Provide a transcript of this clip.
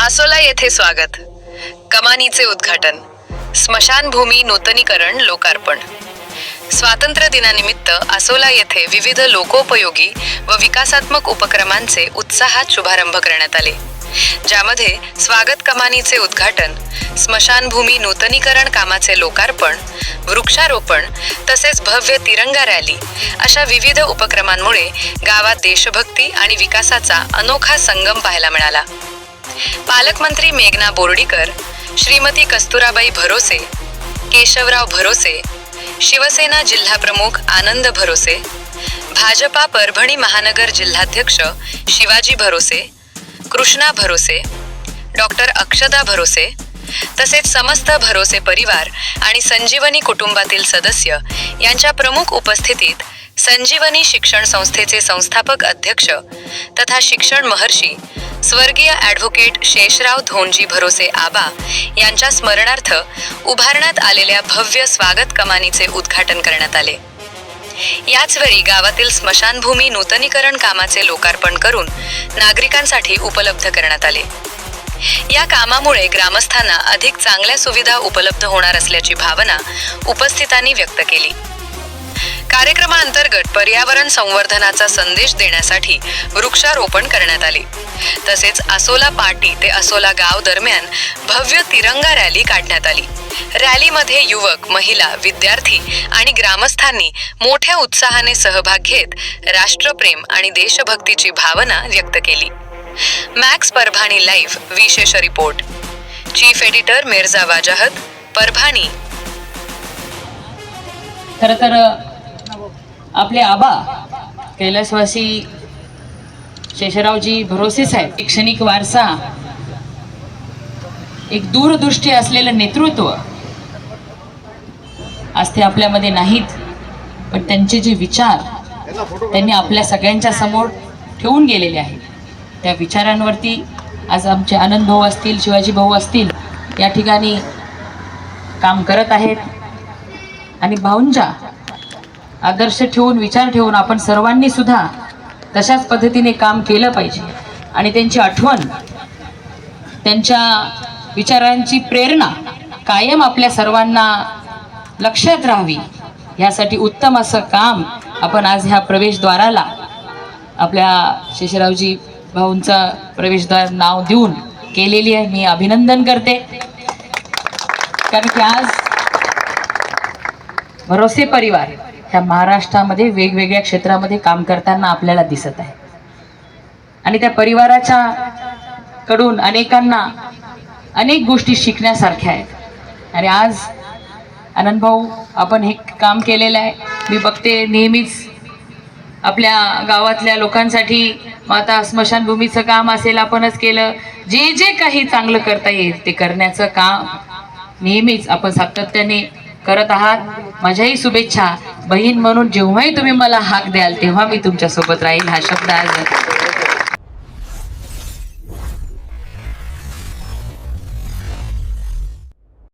आसोला येथे स्वागत. कमानीचे उद्घाटन, स्मशानभूमी नूतनीकरण लोकार्पण. स्वातंत्र्य दिनानिमित्त आसोला येथे विविध लोकोपयोगी व विकासात्मक उपक्रमांचे उत्साहात शुभारंभ करण्यात आले, ज्यामध्ये स्वागत कमानीचे उद्घाटन, स्मशानभूमी नूतनीकरण कामाचे लोकार्पण, वृक्षारोपण तसेच भव्य तिरंगा रॅली अशा विविध उपक्रमांमुळे गावात देशभक्ती आणि विकासाचा अनोखा संगम पाहायला मिळाला. पालकमंत्री मेघना बोर्डीकर, श्रीमती कस्तुराबाई भरोसे, केशवराव भरोसे, शिवसेना जिल्हाप्रमुख आनंद भरोसे, भाजपा परभणी महानगर जिल्हाध्यक्ष शिवाजी भरोसे, कृष्णा भरोसे, डॉक्टर अक्षदा भरोसे तसेच समस्त भरोसे परिवार आणि संजीवनी कुटुंबातील सदस्य यांच्या प्रमुख उपस्थितीत संजीवनी शिक्षण संस्थेचे संस्थापक अध्यक्ष तथा शिक्षण महर्षी स्वर्गीय ॲडव्होकेट शेषराव धोंडजी भरोसे आबा यांच्या स्मरणार्थ उभारण्यात आलेल्या भव्य स्वागत कमानीचे उद्घाटन करण्यात आले. याचवेळी गावातील स्मशानभूमी नूतनीकरण कामाचे लोकार्पण करून नागरिकांसाठी उपलब्ध करण्यात आले. या कामामुळे ग्रामस्थांना अधिक चांगल्या सुविधा उपलब्ध होणार असल्याची भावना उपस्थितांनी व्यक्त केली. कार्यक्रमाअंतर्गत पर्यावरण संवर्धनाचा संदेश देण्यासाठी वृक्षारोपण करण्यात आले. तसेच आसोला पाटी ते आसोला गाव दरम्यान भव्य तिरंगा रॅली काढण्यात आली. रॅलीमध्ये युवक, महिला, विद्यार्थी आणि ग्रामस्थांनी मोठ्या उत्साहाने सहभाग घेत राष्ट्रप्रेम आणि देशभक्तीची भावना व्यक्त केली. मॅक्स परभाणी लाईव्ह विशेष report. Chief editor Mirza Wajahat, Parbhani. खरं तर आपले आबा कैलासवासी शेषरावजी भरोसे साहेब शैक्षणिक वारसा, एक दूरदृष्टी असलेलं नेतृत्व आज ते आपल्यामध्ये नाहीत, पण त्यांचे जे विचार त्यांनी आपल्या सगळ्यांच्या समोर ठेवून गेलेले आहेत, त्या विचारांवरती आज आमचे आनंद भाऊ असतील, शिवाजी भाऊ असतील, या ठिकाणी काम करत आहेत. आणि भाऊंचा आदर्श ठेवून, विचार ठेवून आपण सर्वांनी सुद्धा तशाच पद्धतीने काम केलं पाहिजे. आणि त्यांची आठवण, त्यांच्या विचारांची प्रेरणा कायम आपल्या सर्वांना लक्षात राहावी, यासाठी उत्तम असं काम आपण आज ह्या प्रवेशद्वाराला आपल्या शेषरावजी भाऊंचा प्रवेशद्वार नाव देऊन केलेली आहे. मी अभिनंदन करते, कारण की आज भरोसे परिवार ह्या महाराष्ट्रामध्ये वेगवेगळ्या क्षेत्रामध्ये काम करताना आपल्याला दिसत आहे. आणि त्या परिवाराच्या कडून अनेकांना अनेक गोष्टी शिकण्यासारख्या आहेत. आणि आज आनंद भाऊ आपण हे काम केलेलं आहे. मी बघते नेहमीच आपल्या गावातल्या लोकांसाठी आता स्मशानभूमीचं काम असेल आपणच केलं, जे जे काही चांगलं करता येईल ते करण्याचं काम नेहमीच आपण सातत्याने करत आहात. माझ्याही शुभेच्छा. बहीण म्हणून जेव्हाही तुम्ही मला हाक द्याल तेव्हा मी तुमच्यासोबत राहील, हा शब्द आज